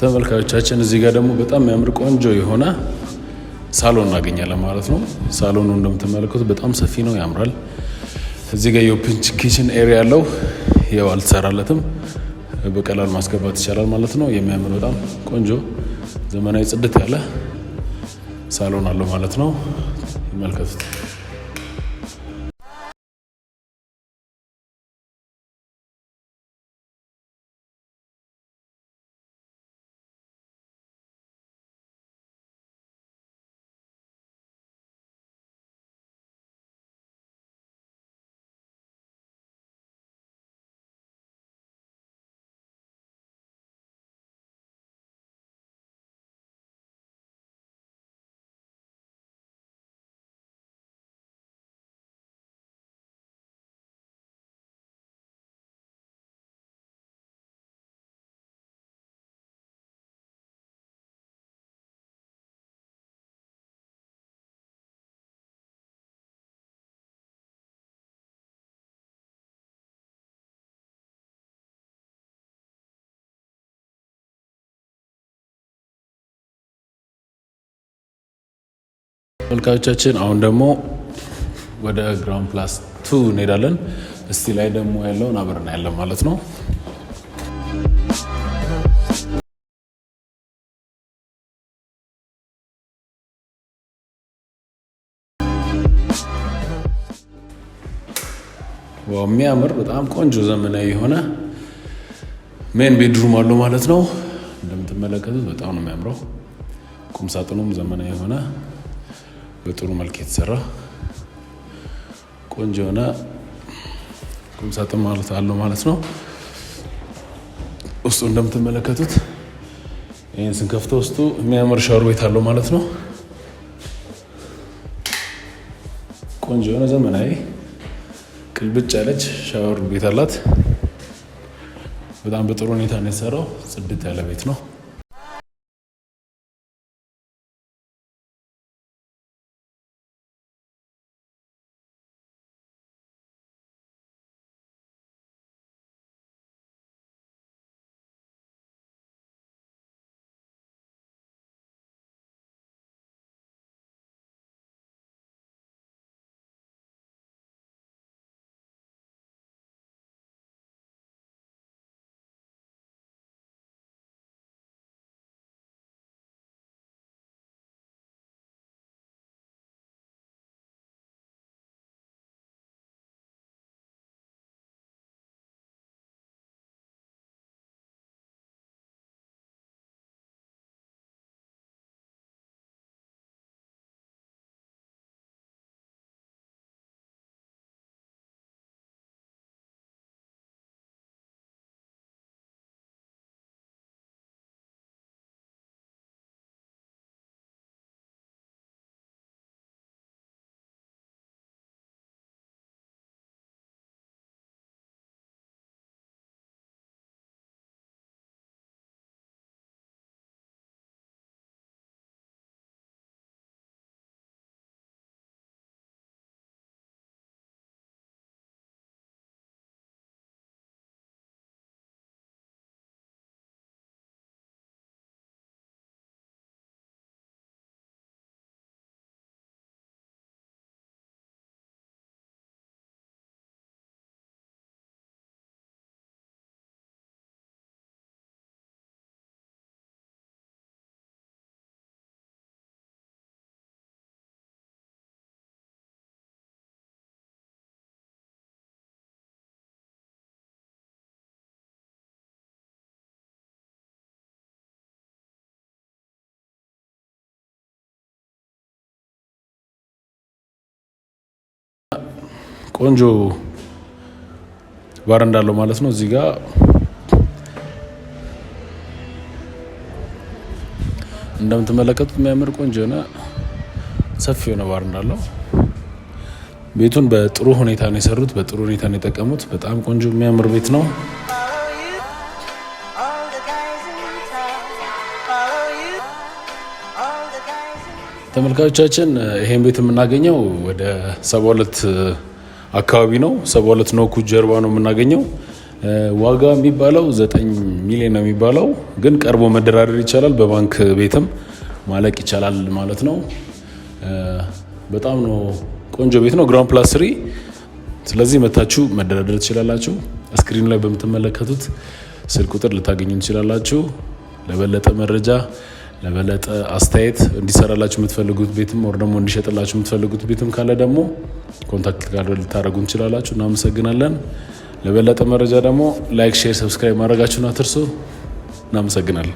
ተመልካቾቻችን እዚህ ጋር ደግሞ በጣም የሚያምር ቆንጆ የሆነ ሳሎን እናገኛለን ማለት ነው። ሳሎኑ እንደምትመለከቱት በጣም ሰፊ ነው፣ ያምራል። እዚህ ጋር የኦፕን ኪችን ኤሪያ ያለው ያው አልተሰራለትም፣ በቀላሉ ማስገባት ይቻላል ማለት ነው። የሚያምር በጣም ቆንጆ ዘመናዊ ጽድት ያለ ሳሎን አለው ማለት ነው። ይመልከቱት። ተመልካቾቻችን አሁን ደግሞ ወደ ግራውንድ ፕላስ 2 እንሄዳለን። እስቲ ላይ ደግሞ ያለውን አብረን ያለን ማለት ነው። ዋው የሚያምር በጣም ቆንጆ ዘመናዊ የሆነ ሜን ቤድሩም አለው ማለት ነው። እንደምትመለከቱት በጣም ነው የሚያምረው። ቁም ሳጥኑም ዘመናዊ የሆነ በጥሩ መልክ የተሰራ ቆንጆ የሆነ ቁም ሳጥን ማለት አለው ማለት ነው። ውስጡ እንደምትመለከቱት ይህን ስንከፍተው ውስጡ የሚያምር ሻወር ቤት አለው ማለት ነው። ቆንጆ የሆነ ዘመናዊ ቅልብጭ ያለች ሻወር ቤት አላት። በጣም በጥሩ ሁኔታ ነው የተሰራው። ጽድት ያለ ቤት ነው። ቆንጆ ባር እንዳለው ማለት ነው። እዚህ ጋር እንደምትመለከቱት የሚያምር ቆንጆ የሆነ ሰፊ የሆነ ባር እንዳለው ቤቱን በጥሩ ሁኔታ ነው የሰሩት፣ በጥሩ ሁኔታ ነው የጠቀሙት። በጣም ቆንጆ የሚያምር ቤት ነው። ተመልካቾቻችን ይሄን ቤት የምናገኘው ወደ 72 አካባቢ ነው። 72 ኖኩ ጀርባ ነው የምናገኘው። ዋጋ የሚባለው 9 ሚሊዮን ነው የሚባለው፣ ግን ቀርቦ መደራደር ይቻላል። በባንክ ቤትም ማለቅ ይቻላል ማለት ነው። በጣም ነው ቆንጆ ቤት ነው። ግራውንድ ፕላስ 3። ስለዚህ መታችሁ መደራደር ትችላላችሁ። ስክሪኑ ላይ በምትመለከቱት ስልክ ቁጥር ልታገኙ ትችላላችሁ። ለበለጠ መረጃ፣ ለበለጠ አስተያየት እንዲሰራላችሁ የምትፈልጉት ቤትም ወር ደግሞ እንዲሸጥላችሁ የምትፈልጉት ቤትም ካለ ደግሞ ኮንታክት ጋር ልታደርጉን ትችላላችሁ። እናመሰግናለን። ለበለጠ መረጃ ደግሞ ላይክ፣ ሼር፣ ሰብስክራይብ ማድረጋችሁን አትርሱ። እናመሰግናለን።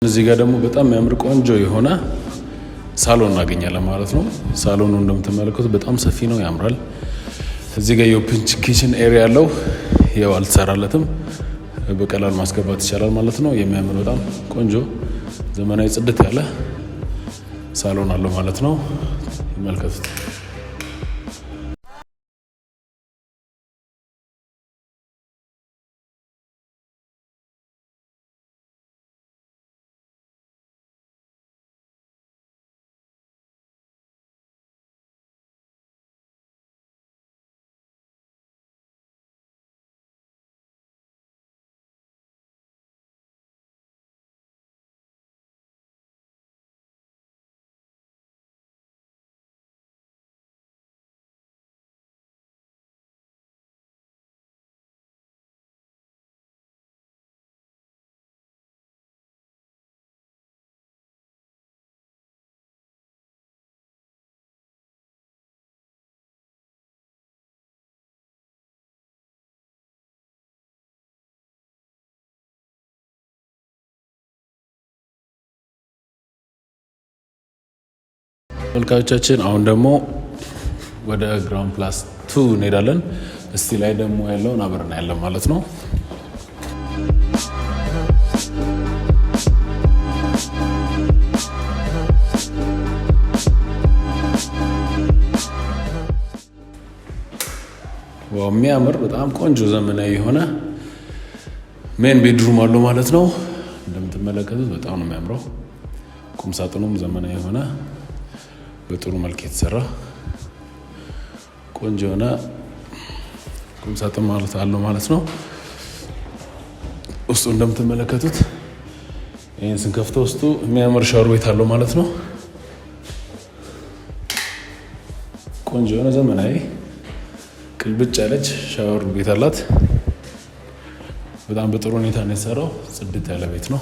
እዚህ ጋር ደግሞ በጣም የሚያምር ቆንጆ የሆነ ሳሎን እናገኛለን ማለት ነው። ሳሎኑ እንደምትመለከቱት በጣም ሰፊ ነው፣ ያምራል። እዚህ ጋር የኦፕን ኪችን ኤሪያ ያለው ያው አልተሰራለትም፣ በቀላል ማስገባት ይቻላል ማለት ነው። የሚያምር በጣም ቆንጆ ዘመናዊ ጽድት ያለ ሳሎን አለው ማለት ነው። ይመልከቱት። ተመልካቾቻችን አሁን ደግሞ ወደ ግራውንድ ፕላስ 2 እንሄዳለን። እስቲ ላይ ደግሞ ያለውን አብረን ያለን ማለት ነው። ዋው የሚያምር በጣም ቆንጆ ዘመናዊ የሆነ ሜን ቤድሩም አለው ማለት ነው። እንደምትመለከቱት በጣም ነው የሚያምረው። ቁም ሳጥኑም ዘመናዊ የሆነ በጥሩ መልክ የተሰራ ቆንጆ የሆነ ቁም ሳጥን ማለት አለው ማለት ነው። ውስጡ እንደምትመለከቱት ይህን ስንከፍተው ውስጡ የሚያምር ሻወር ቤት አለው ማለት ነው። ቆንጆ የሆነ ዘመናዊ ቅልብጭ ያለች ሻወር ቤት አላት። በጣም በጥሩ ሁኔታ ነው የተሰራው። ጽድት ያለ ቤት ነው።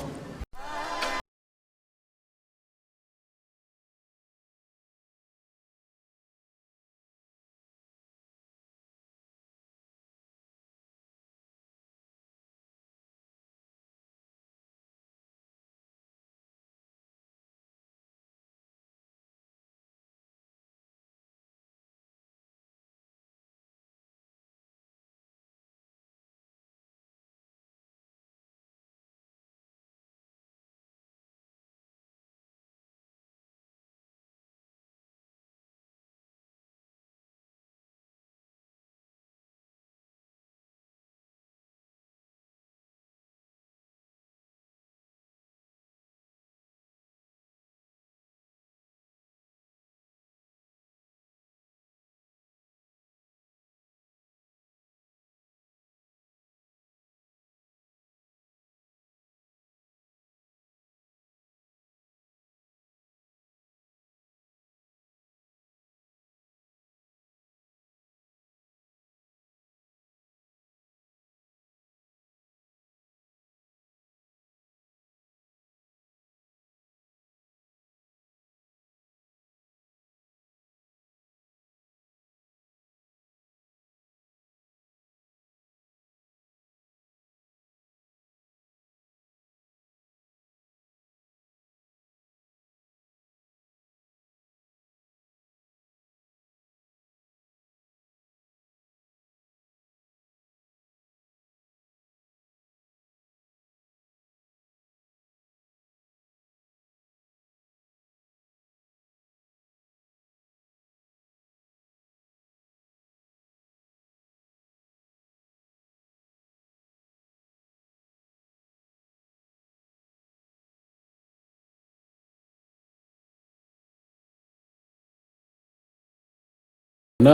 እና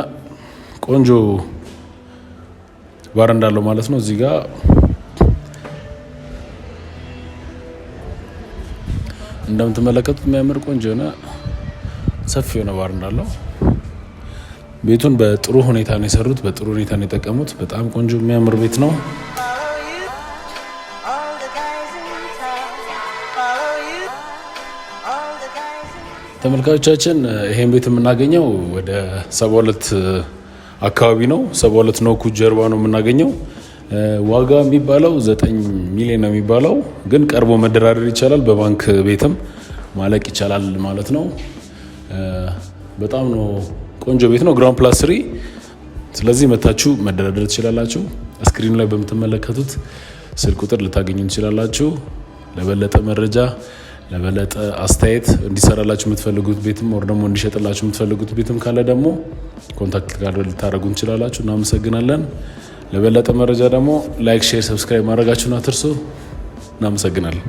ቆንጆ ባር እንዳለው ማለት ነው። እዚህ ጋር እንደምትመለከቱት የሚያምር ቆንጆ የሆነ ሰፊ የሆነ ባር እንዳለው፣ ቤቱን በጥሩ ሁኔታ ነው የሰሩት፣ በጥሩ ሁኔታ ነው የጠቀሙት። በጣም ቆንጆ የሚያምር ቤት ነው። ተመልካቾቻችን ይሄን ቤት የምናገኘው ወደ 72 አካባቢ ነው። 72 ኖኩ ጀርባ ነው የምናገኘው። ዋጋ የሚባለው 9 ሚሊዮን ነው የሚባለው፣ ግን ቀርቦ መደራደር ይቻላል። በባንክ ቤትም ማለቅ ይቻላል ማለት ነው። በጣም ነው ቆንጆ ቤት ነው። ግራውንድ ፕላስ 3። ስለዚህ መታችሁ መደራደር ትችላላችሁ። ስክሪኑ ላይ በምትመለከቱት ስልክ ቁጥር ልታገኙ ትችላላችሁ። ለበለጠ መረጃ ለበለጠ አስተያየት እንዲሰራላችሁ የምትፈልጉት ቤትም ወር ደግሞ እንዲሸጥላችሁ የምትፈልጉት ቤትም ካለ ደግሞ ኮንታክት ጋር ልታደርጉ እንችላላችሁ። እናመሰግናለን። ለበለጠ መረጃ ደግሞ ላይክ፣ ሼር፣ ሰብስክራይብ ማድረጋችሁን አትርሱ። እናመሰግናለን።